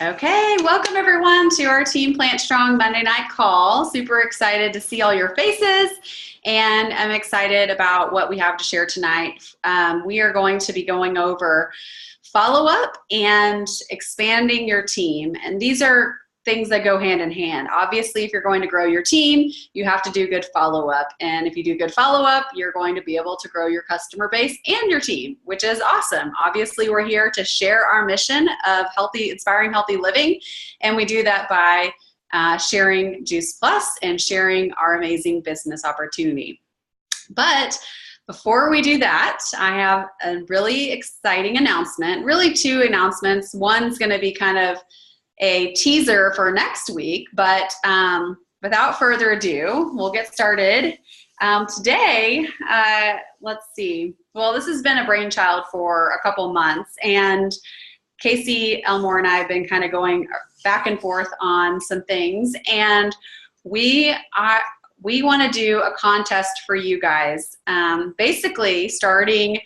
Okay, welcome everyone to our Team Plant Strong Monday night call. Super excited to see all your faces, and I'm excited about what we have to share tonight. We are going to be going over follow-up and expanding your team, and these are things that go hand in hand. Obviously, if you're going to grow your team, you have to do good follow-up, and if you do good follow-up, you're going to be able to grow your customer base and your team, which is awesome. Obviously, we're here to share our mission of inspiring healthy living, and we do that by sharing Juice Plus and sharing our amazing business opportunity. But before we do that, I have a really exciting announcement, really two announcements. One's going to be kind of a teaser for next week, but without further ado, we'll get started. Today, let's see. Well, this has been a brainchild for a couple months, and Casey Elmore and I have been kind of going back and forth on some things, and we want to do a contest for you guys. Basically, starting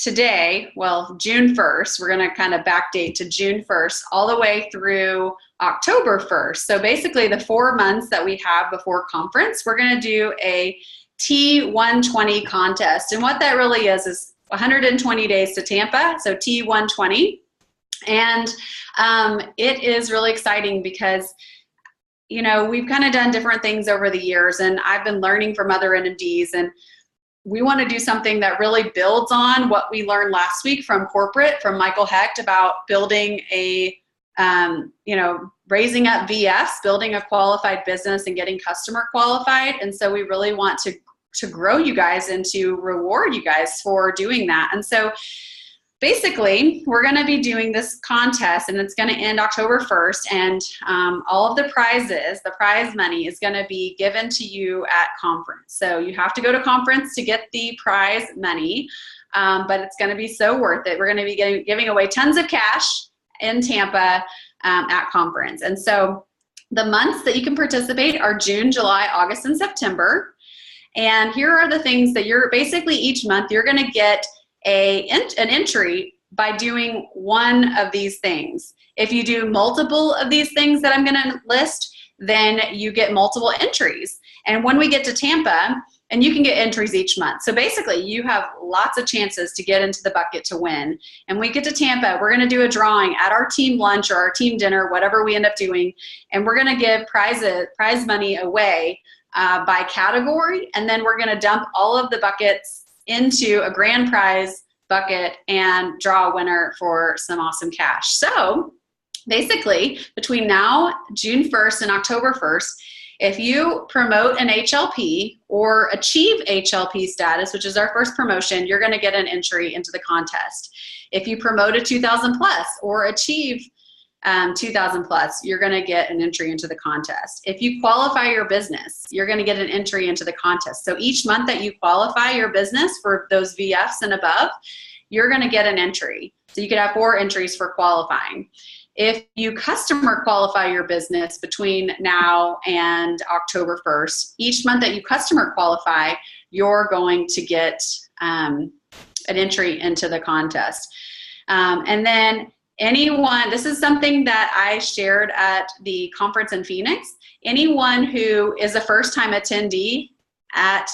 today, well, June 1st, we're going to kind of backdate to June 1st all the way through October 1st. So basically the 4 months that we have before conference, we're going to do a T120 contest. And what that really is 120 days to Tampa, so T120. And it is really exciting because we've kind of done different things over the years, and I've been learning from other NMDs, and we want to do something that really builds on what we learned last week from corporate, from Michael Hecht, about building raising up VFs, building a qualified business and getting customer qualified. And so we really want to grow you guys and to reward you guys for doing that. And so basically, we're going to be doing this contest, and it's going to end October 1st, and all of the prizes, the prize money, is going to be given to you at conference. So you have to go to conference to get the prize money, but it's going to be so worth it. We're going to be giving away tons of cash in Tampa at conference. And so the months that you can participate are June, July, August, and September. And here are the things that you're basically each month you're going to get an entry by doing one of these things. If you do multiple of these things that I'm going to list, then you get multiple entries. And when we get to Tampa, and you can get entries each month. So basically, you have lots of chances to get into the bucket to win. And when we get to Tampa, we're going to do a drawing at our team lunch or our team dinner, whatever we end up doing, and we're going to give prize money away by category, and then we're going to dump all of the buckets into a grand prize bucket and draw a winner for some awesome cash. So basically, between now, June 1st and October 1st, if you promote an HLP or achieve HLP status, which is our first promotion, you're going to get an entry into the contest. If you promote a 2,000 plus or achieve 2,000 plus, you're going to get an entry into the contest. If you qualify your business, you're going to get an entry into the contest. So each month that you qualify your business for those VFs and above, you're going to get an entry. So you could have 4 entries for qualifying. If you customer qualify your business between now and October 1st, each month that you customer qualify, you're going to get an entry into the contest. And then this is something that I shared at the conference in Phoenix. Anyone who is a first-time attendee at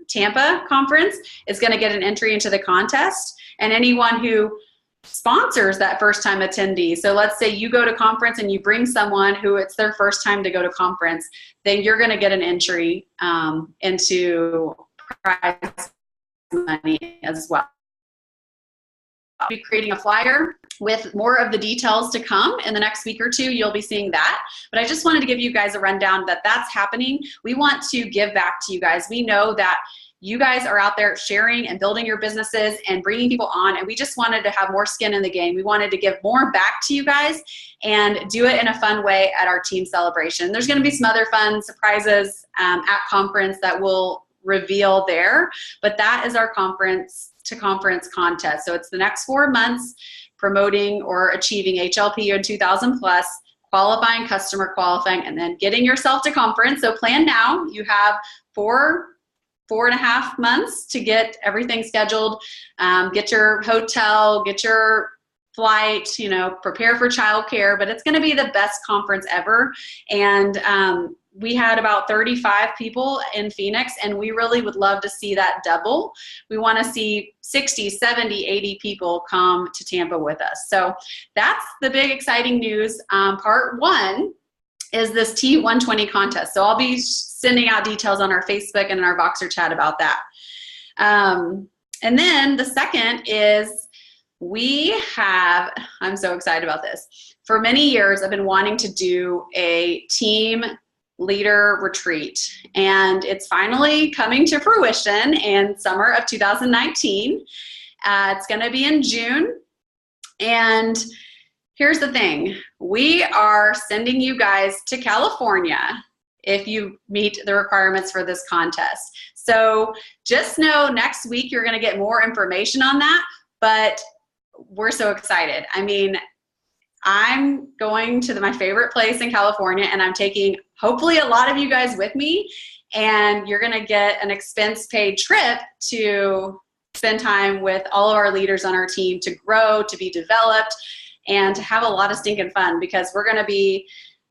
Tampa conference is going to get an entry into the contest, and anyone who sponsors that first-time attendee. So let's say you go to conference and you bring someone who it's their first time to go to conference, then you're going to get an entry into prize money as well. I'll be creating a flyer with more of the details to come in the next week or two. You'll be seeing that. But I just wanted to give you guys a rundown that that's happening. We want to give back to you guys. We know that you guys are out there sharing and building your businesses and bringing people on, and we just wanted to have more skin in the game. We wanted to give more back to you guys and do it in a fun way at our team celebration. There's going to be some other fun surprises at conference that we'll reveal there, but that is our conference to conference contest. So it's the next 4 months promoting or achieving HLP or 2,000 plus, qualifying, customer qualifying, and then getting yourself to conference. So plan now. You have 4.5 months to get everything scheduled, get your hotel, get your flight, you know, prepare for childcare, but it's going to be the best conference ever. And we had about 35 people in Phoenix, and we really would love to see that double. We want to see 60, 70, 80 people come to Tampa with us. So that's the big exciting news. Part one is this T120 contest. So I'll be sending out details on our Facebook and in our Voxer chat about that. And then the second is I'm so excited about this. For many years, I've been wanting to do a team leader retreat, and it's finally coming to fruition in summer of 2019. It's going to be in June, and here's the thing. We are sending you guys to California if you meet the requirements for this contest. So just know next week you're going to get more information on that, but we're so excited. I mean, I'm going to my favorite place in California, and I'm taking hopefully a lot of you guys with me, and you're going to get an expense-paid trip to spend time with all of our leaders on our team to grow, to be developed, and to have a lot of stinking fun, because we're going to be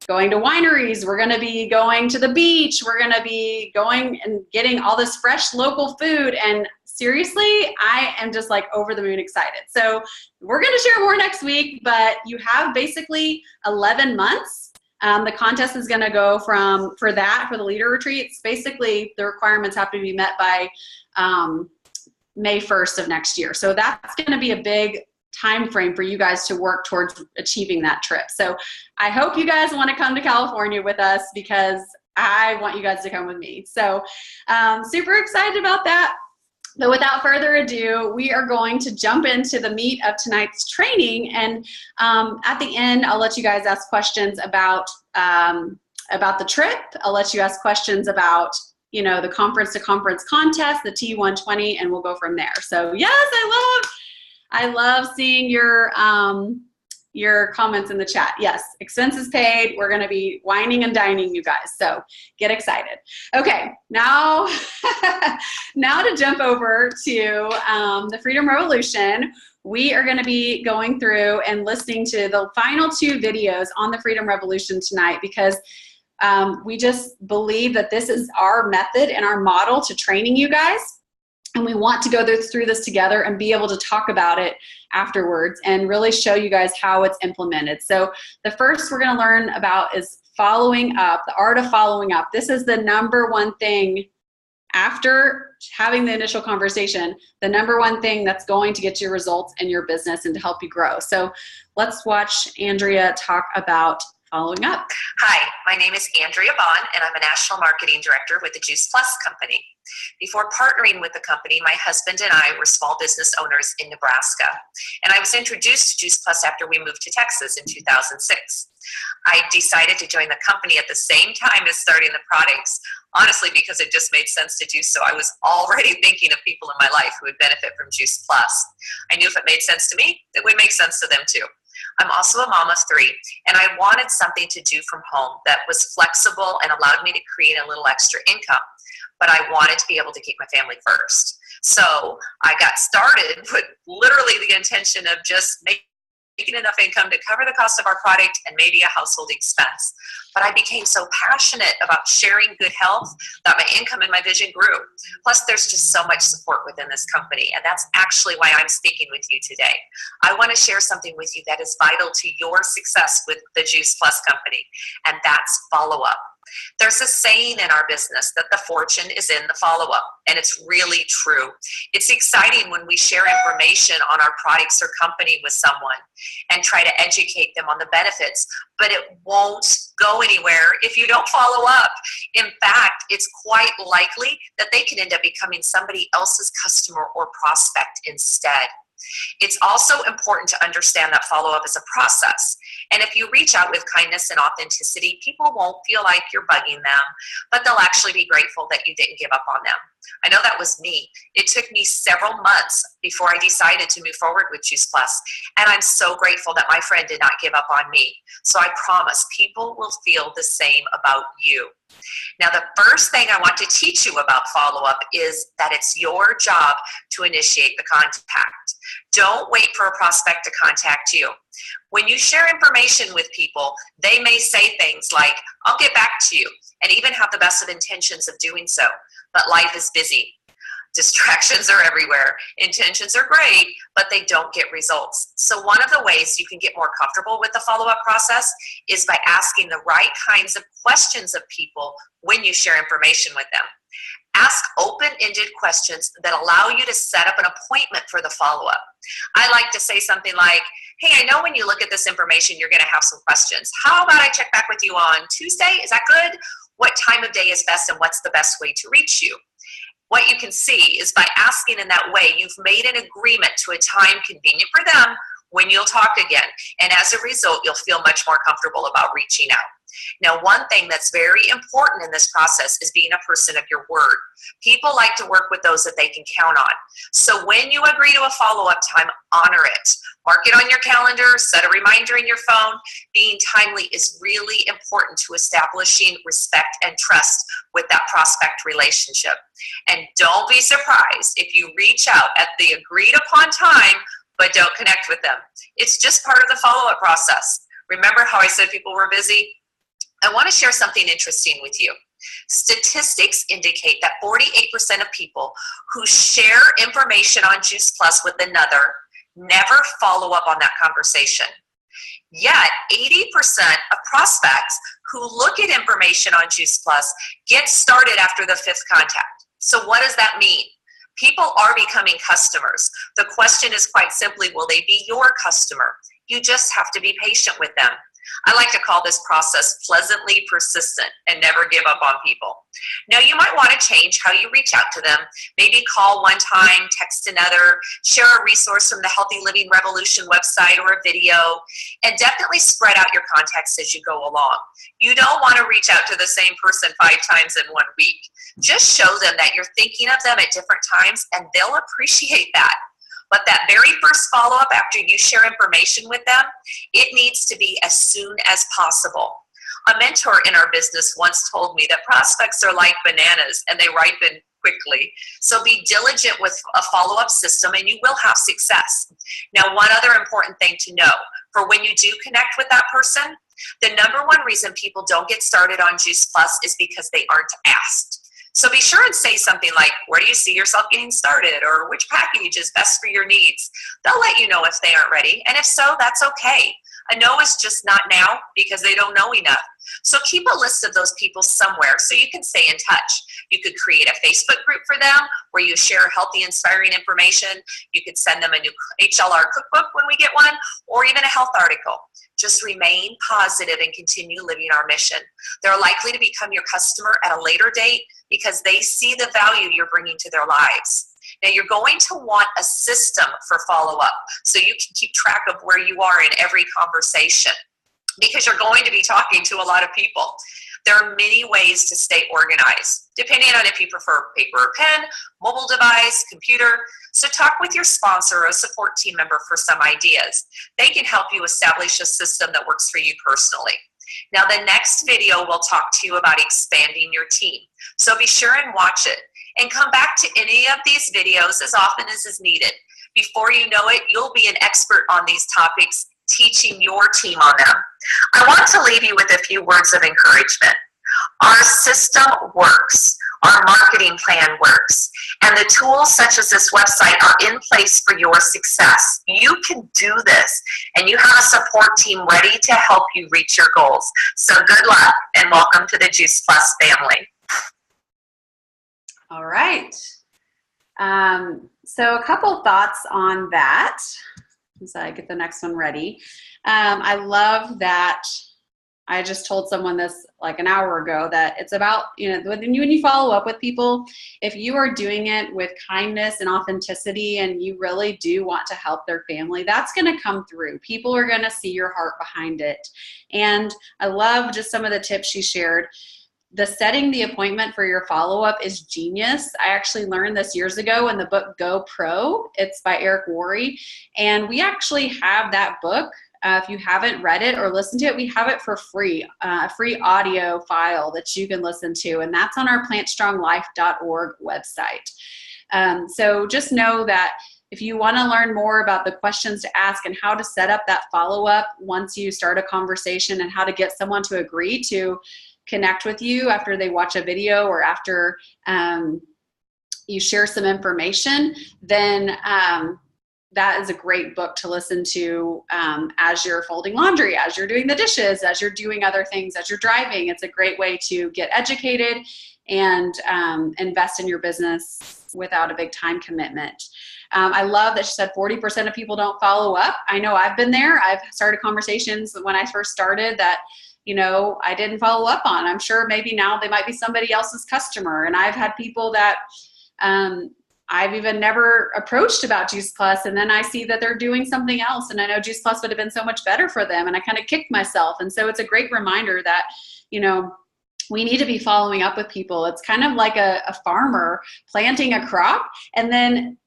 going to wineries, we're going to be going to the beach, we're going to be going and getting all this fresh local food, and seriously, I am just like over the moon excited. So we're going to share more next week, but you have basically 11 months. The contest is going to go for the leader retreats. Basically, the requirements have to be met by May 1st of next year. So that's going to be a big time frame for you guys to work towards achieving that trip. So I hope you guys want to come to California with us, because I want you guys to come with me. So super excited about that. But without further ado, we are going to jump into the meat of tonight's training. And at the end, I'll let you guys ask questions about the trip. I'll let you ask questions about, you know, the conference to conference contest, the T120, and we'll go from there. So yes, I love seeing your comments in the chat. Yes, expenses paid. We're going to be wining and dining, you guys. So get excited. Okay, now, now to jump over to the Freedom Revolution. We are going to be going through and listening to the final 2 videos on the Freedom Revolution tonight, because we just believe that this is our method and our model to training you guys. And we want to go through this together and be able to talk about it afterwards and really show you guys how it's implemented. So the first we're going to learn about is following up, the art of following up. This is the number one thing after having the initial conversation, the number one thing that's going to get you results in your business and to help you grow. So let's watch Andrea talk about following up. Hi, my name is Andrea Bond, and I'm a National Marketing Director with the Juice Plus Company. Before partnering with the company, my husband and I were small business owners in Nebraska, and I was introduced to Juice Plus after we moved to Texas in 2006. I decided to join the company at the same time as starting the products, honestly because it just made sense to do so. I was already thinking of people in my life who would benefit from Juice Plus. I knew if it made sense to me, it would make sense to them too. I'm also a mom of 3, and I wanted something to do from home that was flexible and allowed me to create a little extra income. But I wanted to be able to keep my family first. So I got started with literally the intention of just making enough income to cover the cost of our product and maybe a household expense. But I became so passionate about sharing good health that my income and my vision grew. Plus, there's just so much support within this company, and that's actually why I'm speaking with you today. I want to share something with you that is vital to your success with the Juice Plus Company, and that's follow-up. There's a saying in our business that the fortune is in the follow-up, and it's really true. It's exciting when we share information on our products or company with someone and try to educate them on the benefits, but it won't go anywhere if you don't follow up. In fact, it's quite likely that they can end up becoming somebody else's customer or prospect instead. It's also important to understand that follow-up is a process. And if you reach out with kindness and authenticity, people won't feel like you're bugging them, but they'll actually be grateful that you didn't give up on them. I know that was me. It took me several months before I decided to move forward with Juice Plus, and I'm so grateful that my friend did not give up on me. So I promise people will feel the same about you. Now, the first thing I want to teach you about FollowUp is that it's your job to initiate the contact. Don't wait for a prospect to contact you. When you share information with people, they may say things like, I'll get back to you, and even have the best of intentions of doing so. But life is busy. Distractions are everywhere. Intentions are great, but they don't get results. So one of the ways you can get more comfortable with the follow-up process is by asking the right kinds of questions of people when you share information with them. Ask open-ended questions that allow you to set up an appointment for the follow-up. I like to say something like, hey, I know when you look at this information, you're going to have some questions. How about I check back with you on Tuesday? Is that good? What time of day is best, and what's the best way to reach you? What you can see is by asking in that way, you've made an agreement to a time convenient for them when you'll talk again. And as a result, you'll feel much more comfortable about reaching out. Now, one thing that's very important in this process is being a person of your word. People like to work with those that they can count on. So when you agree to a follow-up time, honor it. Mark it on your calendar, set a reminder in your phone. Being timely is really important to establishing respect and trust with that prospect relationship. And don't be surprised if you reach out at the agreed upon time, but don't connect with them. It's just part of the follow-up process. Remember how I said people were busy? I want to share something interesting with you. Statistics indicate that 48% of people who share information on Juice Plus with another never follow up on that conversation. Yet, 80% of prospects who look at information on Juice Plus get started after the fifth contact. So what does that mean? People are becoming customers. The question is quite simply, will they be your customer? You just have to be patient with them. I like to call this process pleasantly persistent and never give up on people. Now, you might want to change how you reach out to them. Maybe call one time, text another, share a resource from the Healthy Living Revolution website or a video, and definitely spread out your contacts as you go along. You don't want to reach out to the same person 5 times in 1 week. Just show them that you're thinking of them at different times, and they'll appreciate that. But that very first follow-up after you share information with them, it needs to be as soon as possible. A mentor in our business once told me that prospects are like bananas and they ripen quickly. So be diligent with a follow-up system and you will have success. Now, one other important thing to know, for when you do connect with that person, the number one reason people don't get started on Juice Plus is because they aren't asked. So be sure and say something like, where do you see yourself getting started? Or which package is best for your needs? They'll let you know if they aren't ready. And if so, that's okay. A no is just not now because they don't know enough. So keep a list of those people somewhere so you can stay in touch. You could create a Facebook group for them where you share healthy, inspiring information. You could send them a new HLR cookbook when we get one, or even a health article. Just remain positive and continue living our mission. They're likely to become your customer at a later date because they see the value you're bringing to their lives. Now, you're going to want a system for follow-up so you can keep track of where you are in every conversation because you're going to be talking to a lot of people. There are many ways to stay organized, depending on if you prefer paper or pen, mobile device, computer. So talk with your sponsor or a support team member for some ideas. They can help you establish a system that works for you personally. Now, the next video will talk to you about expanding your team. So be sure and watch it. And come back to any of these videos as often as is needed. Before you know it, you'll be an expert on these topics, teaching your team on them. I want to leave you with a few words of encouragement. Our system works. Our marketing plan works. And the tools such as this website are in place for your success. You can do this. And you have a support team ready to help you reach your goals. So good luck and welcome to the Juice Plus family. All right. So a couple thoughts on that as I get the next one ready. I love that I just told someone this like an hour ago that it's about, when you follow up with people, if you are doing it with kindness and authenticity and you really do want to help their family, that's going to come through. People are going to see your heart behind it. And I love just some of the tips she shared. the setting the appointment for your follow-up is genius. I actually learned this years ago in the book Go Pro. It's by Eric Worre. And we actually have that book. If you haven't read it or listened to it, we have it for free, a free audio file that you can listen to. And that's on our plantstronglife.org website. So just know that if you want to learn more about the questions to ask and how to set up that follow-up once you start a conversation and how to get someone to agree to connect with you after they watch a video or after you share some information, then that is a great book to listen to as you're folding laundry, as you're doing the dishes, as you're doing other things, as you're driving. It's a great way to get educated and invest in your business without a big time commitment. I love that she said 40% of people don't follow up. I know I've been there. I've started conversations when I first started that, I didn't follow up on. I'm sure maybe now they might be somebody else's customer. And I've had people that I've even never approached about Juice Plus, and then I see that they're doing something else, and I know Juice Plus would have been so much better for them, and I kind of kicked myself. And so it's a great reminder that, we need to be following up with people. It's kind of like a farmer planting a crop and then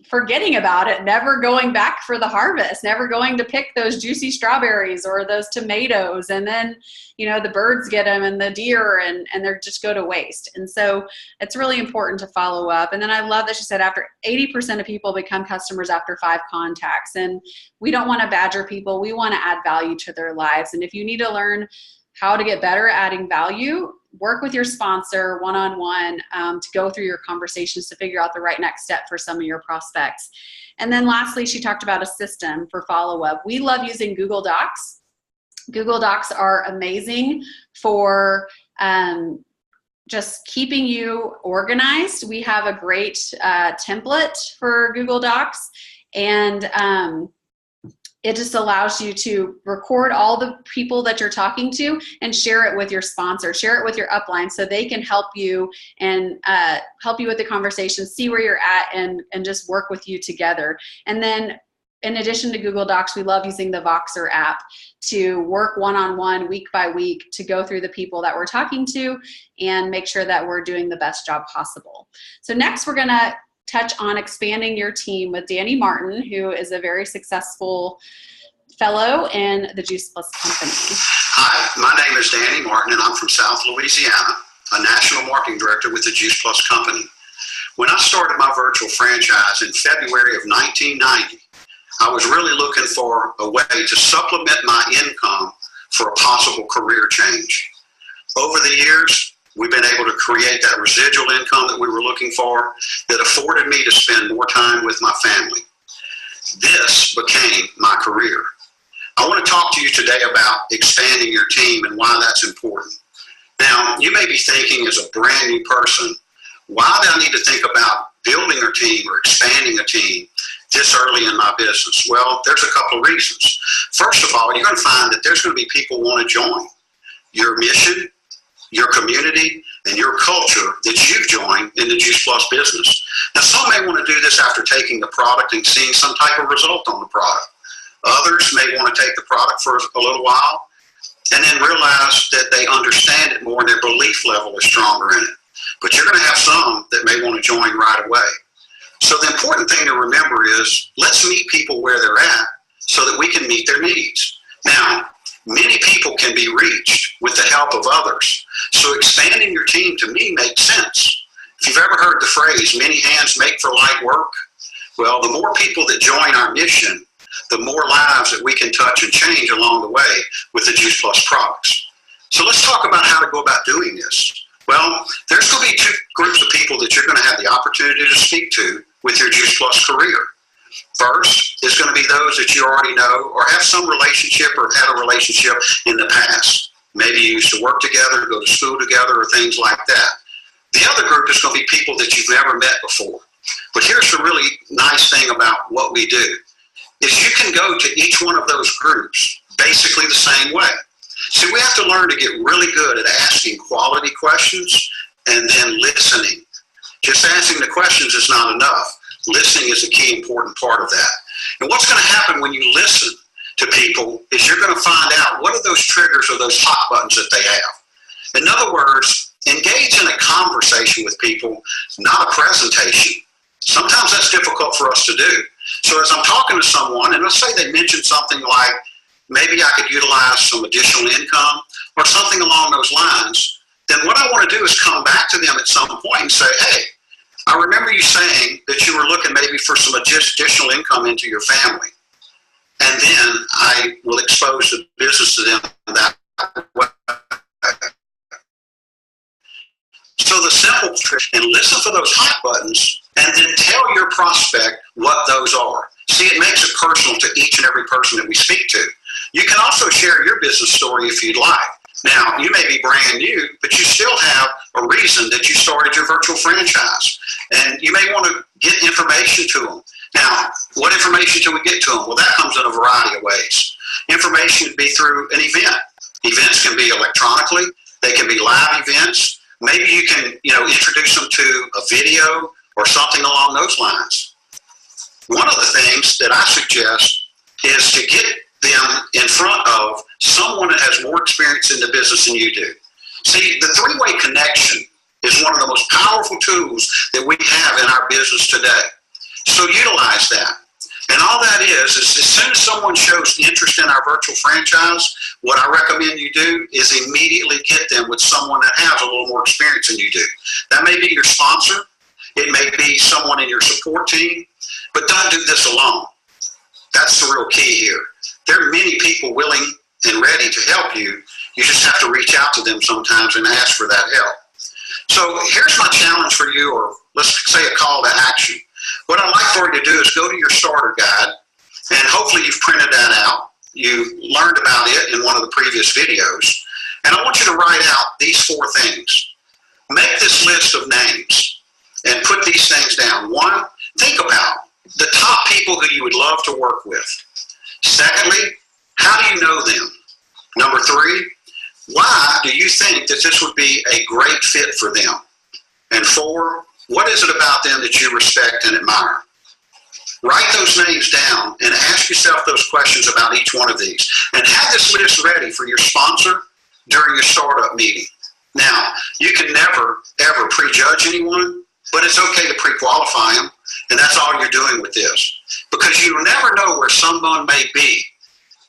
forgetting about it, never going back for the harvest, never going to pick those juicy strawberries or those tomatoes. And then, the birds get them and the deer and they just go to waste. And so it's really important to follow up. And then I love that she said after 80% of people become customers after 5 contacts. And we don't want to badger people. We want to add value to their lives. And if you need to learn how to get better at adding value, work with your sponsor one-on-one to go through your conversations to figure out the right next step for some of your prospects. And then lastly, she talked about a system for follow-up. We love using Google Docs. Google Docs are amazing for just keeping you organized. We have a great template for Google Docs, and it just allows you to record all the people that you're talking to and share it with your sponsor, share it with your upline so they can help you and help you with the conversation, see where you're at and just work with you together. And then in addition to Google Docs, we love using the Voxer app to work one-on-one, week by week, to go through the people that we're talking to and make sure that we're doing the best job possible. So next we're gonna touch on expanding your team with Danny Martin, who is a very successful fellow in the Juice Plus company. Hi, my name is Danny Martin, and I'm from South Louisiana, a national marketing director with the Juice Plus company. When I started my virtual franchise in February of 1990, I was really looking for a way to supplement my income for a possible career change. Over the years, we've been able to create that residual income that we were looking for that afforded me to spend more time with my family. This became my career. I want to talk to you today about expanding your team and why that's important. Now, you may be thinking as a brand new person, why do I need to think about building a team or expanding a team this early in my business? Well, there's a couple of reasons. First of all, you're going to find that there's going to be people who want to join your mission, your community, and your culture that you've joined in the Juice Plus business. Now, some may want to do this after taking the product and seeing some type of result on the product. Others may want to take the product for a little while and then realize that they understand it more and their belief level is stronger in it. But you're going to have some that may want to join right away. So the important thing to remember is let's meet people where they're at so that we can meet their needs. Now, many people can be reached with the help of others. So expanding your team to me makes sense. If you've ever heard the phrase, many hands make for light work, well, the more people that join our mission, the more lives that we can touch and change along the way with the Juice Plus products. So let's talk about how to go about doing this. Well, there's going to be 2 groups of people that you're going to have the opportunity to speak to with your Juice Plus career. First is going to be those that you already know or have some relationship or had a relationship in the past. Maybe you used to work together, go to school together, or things like that. The other group is going to be people that you've never met before. But here's the really nice thing about what we do, is you can go to each one of those groups basically the same way. See, we have to learn to get really good at asking quality questions and then listening. Just asking the questions is not enough. Listening is a key important part of that. And what's going to happen when you listen to people is you're going to find out what are those triggers or those hot buttons that they have. In other words, engage in a conversation with people, not a presentation. Sometimes that's difficult for us to do. So as I'm talking to someone, and let's say they mention something like, maybe I could utilize some additional income or something along those lines, then what I want to do is come back to them at some point and say, hey, I remember you saying that you were looking maybe for some additional income into your family. And then I will expose the business to them that way. So the simple trick, and listen for those hot buttons, and then tell your prospect what those are. See, it makes it personal to each and every person that we speak to. You can also share your business story if you'd like. Now, you may be brand new, but you still have a reason that you started your virtual franchise. And you may want to get information to them. Now, what information can we get to them? Well, that comes in a variety of ways. Information would be through an event. Events can be electronically. They can be live events. Maybe you can, introduce them to a video or something along those lines. One of the things that I suggest is to get them in front of someone that has more experience in the business than you do. See, the three-way connection is one of the most powerful tools that we have in our business today. So utilize that. And all that is as soon as someone shows interest in our virtual franchise, what I recommend you do is immediately get them with someone that has a little more experience than you do. That may be your sponsor. It may be someone in your support team. But don't do this alone. That's the real key here. There are many people willing and ready to help you. You just have to reach out to them sometimes and ask for that help. So here's my challenge for you, or let's say a call to action. What I'd like for you to do is go to your starter guide, and hopefully you've printed that out. You learned about it in one of the previous videos. And I want you to write out these 4 things. Make this list of names and put these things down. 1, think about the top people who you would love to work with. Secondly, how do you know them? Number 3, why do you think that this would be a great fit for them? And 4, what is it about them that you respect and admire? Write those names down and ask yourself those questions about each one of these. And have this list ready for your sponsor during your startup meeting. Now, you can never, ever prejudge anyone, but it's okay to pre-qualify them. And that's all you're doing with this. Because you never know where someone may be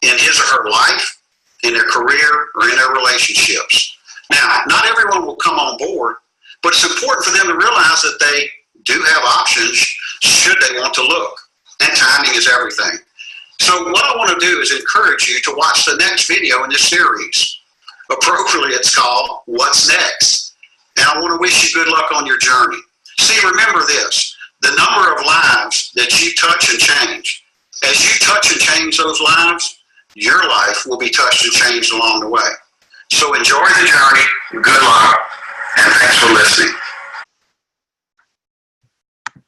in his or her life, in their career, or in their relationships. Now, not everyone will come on board, but it's important for them to realize that they do have options should they want to look. And timing is everything. So what I want to do is encourage you to watch the next video in this series. Appropriately, it's called What's Next? And I want to wish you good luck on your journey. See, remember this. The number of lives that you touch and change. As you touch and change those lives, your life will be touched and changed along the way. So enjoy the journey. Good luck. And thanks for listening.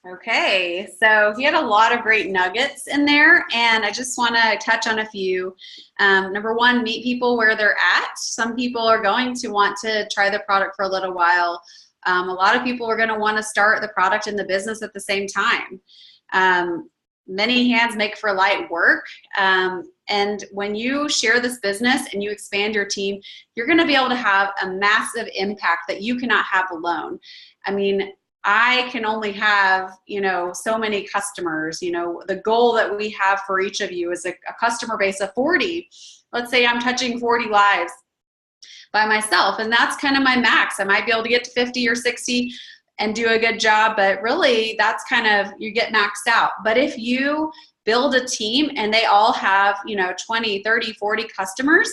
Okay, so he had a lot of great nuggets in there, and I just want to touch on a few. Number 1, meet people where they're at. Some people are going to want to try the product for a little while. A lot of people are going to want to start the product and the business at the same time. Many hands make for light work. And when you share this business and you expand your team, you're going to be able to have a massive impact that you cannot have alone. I mean, I can only have, so many customers. The goal that we have for each of you is a customer base of 40. Let's say I'm touching 40 lives by myself, and that's kind of my max. I might be able to get to 50 or 60 and do a good job, but really that's kind of, you get maxed out. But if you build a team and they all have, 20, 30, 40 customers,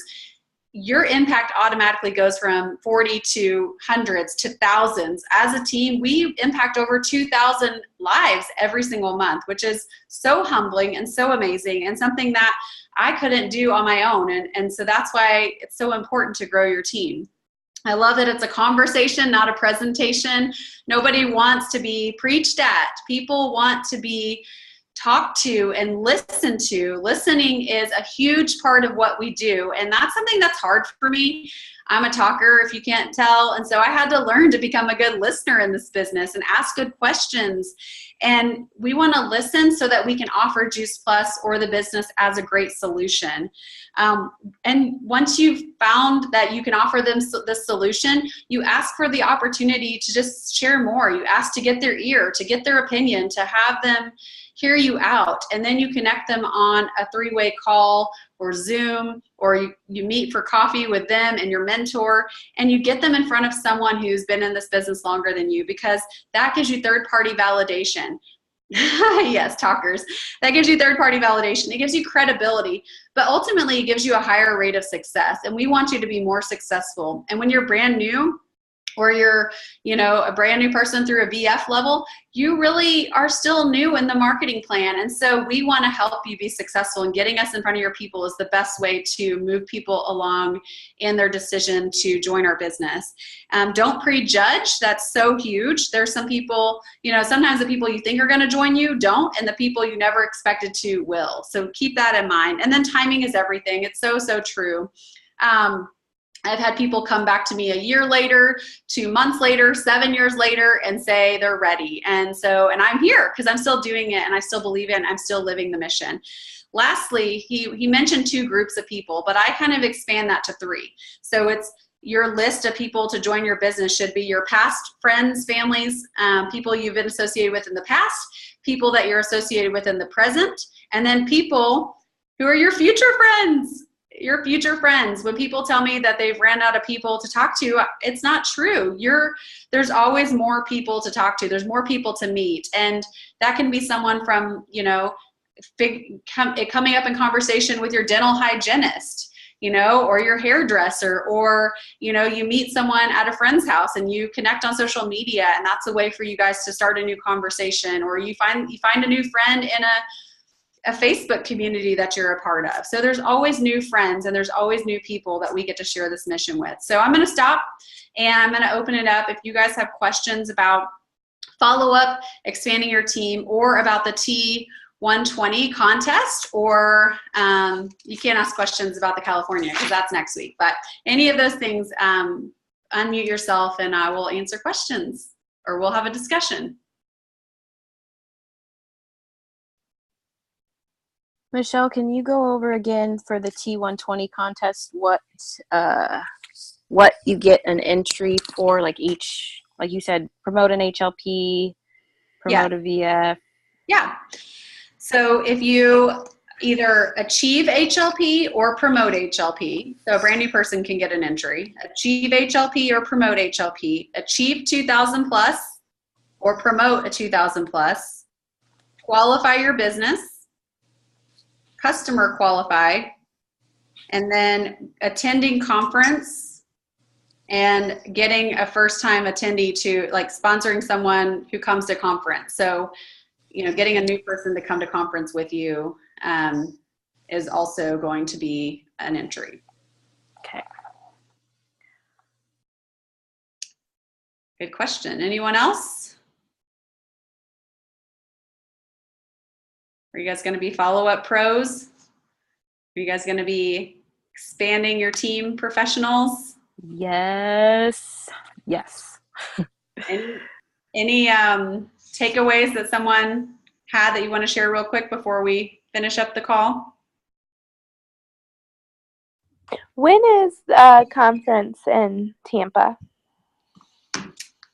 your impact automatically goes from 40 to hundreds to thousands. As a team, we impact over 2,000 lives every single month, which is so humbling and so amazing, and something that I couldn't do on my own. And so that's why it's so important to grow your team. I love that it's a conversation, not a presentation. Nobody wants to be preached at. People want to be talk to and listen to. Listening is a huge part of what we do, and that's something that's hard for me. I'm a talker, if you can't tell, and so I had to learn to become a good listener in this business and ask good questions. And we want to listen so that we can offer Juice Plus or the business as a great solution. And once you've found that you can offer them this solution, you ask for the opportunity to just share more. You ask to get their ear, to get their opinion, to have them hear you out. And then you connect them on a 3-way call or Zoom, or you meet for coffee with them and your mentor, and you get them in front of someone who's been in this business longer than you, because that gives you third-party validation. Yes, talkers. That gives you third-party validation. It gives you credibility, but ultimately it gives you a higher rate of success. And we want you to be more successful. And when you're brand new, or you're, a brand new person through a VF level, you really are still new in the marketing plan. And so we want to help you be successful, and getting us in front of your people is the best way to move people along in their decision to join our business. Don't prejudge. That's so huge. There's some people, sometimes the people you think are going to join you don't, and the people you never expected to will. So keep that in mind. And then timing is everything. It's so, so true. I've had people come back to me a year later, 2 months later, 7 years later, and say they're ready. And I'm here because I'm still doing it, and I still believe it, and I'm still living the mission. Lastly, he mentioned 2 groups of people, but I kind of expand that to 3. So it's your list of people to join your business should be your past friends, families, people you've been associated with in the past, people that you're associated with in the present, and then people who are your future friends. Your future friends. When people tell me that they've ran out of people to talk to, it's not true. There's always more people to talk to. There's more people to meet. And that can be someone from, coming up in conversation with your dental hygienist, or your hairdresser, or, you meet someone at a friend's house and you connect on social media, and that's a way for you guys to start a new conversation, or you find a new friend in a Facebook community that you're a part of. So there's always new friends, and there's always new people that we get to share this mission with. So I'm going to stop, and I'm going to open it up. If you guys have questions about FollowUp, expanding your team, or about the T120 contest, or you can't ask questions about the California because that's next week. But any of those things, unmute yourself and I will answer questions, or we'll have a discussion. Michelle, can you go over again for the T120 contest what you get an entry for, like you said, promote an HLP, promote a VF? Yeah. So if you either achieve HLP or promote HLP, so a brand new person can get an entry, achieve HLP or promote HLP, achieve 2,000 plus or promote a 2,000 plus, qualify your business, customer qualify, and then attending conference and getting a first-time attendee to, like, sponsoring someone who comes to conference. So, getting a new person to come to conference with you is also going to be an entry. Okay. Good question. Anyone else? Are you guys going to be FollowUp pros? Are you guys going to be expanding your team professionals? Yes. Yes. Any takeaways that someone had that you want to share real quick before we finish up the call? When is the conference in Tampa?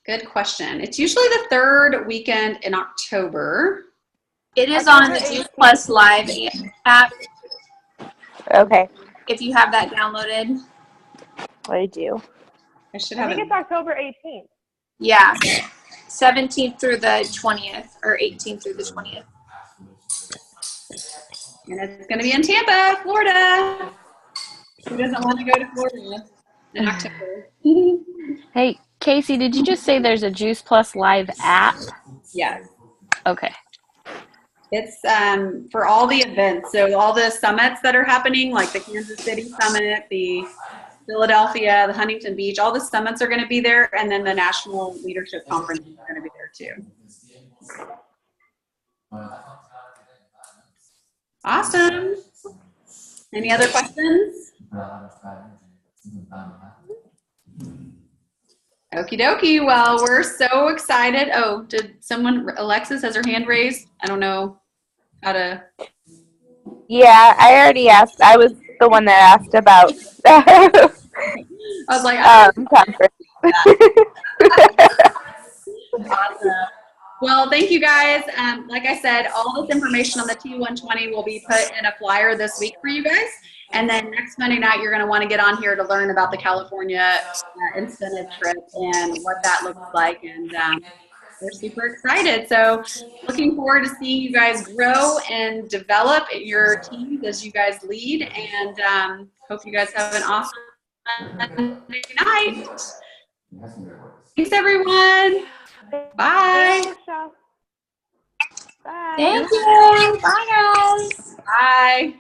Good question. It's usually the 3rd weekend in October. It is on the Juice Plus Live app. Okay. If you have that downloaded. I do. I should I have think it. it's October 18th. Yeah. 17th through the 20th, or 18th through the 20th. And it's going to be in Tampa, Florida. Who doesn't want to go to Florida in October? Hey, Casey, did you just say there's a Juice Plus Live app? Yeah. Okay. It's for all the events. So all the summits that are happening, like the Kansas City Summit, the Philadelphia, the Huntington Beach, all the summits are going to be there. And then the National Leadership Conference is going to be there too. Awesome. Any other questions? Okie dokie. Well, we're so excited. Oh, did someone, Alexis has her hand raised? I don't know how to. Yeah, I already asked. I was the one that asked about I was like, conference. Awesome. Well, thank you guys. Like I said, all this information on the T120 will be put in a flyer this week for you guys. And then next Monday night, you're going to want to get on here to learn about the California incentive trip and what that looks like. And we're super excited. So looking forward to seeing you guys grow and develop your teams as you guys lead. And hope you guys have an awesome Monday night. Thanks, everyone. Bye. Thanks, Michelle. Bye. Thank you. Bye, guys. Bye.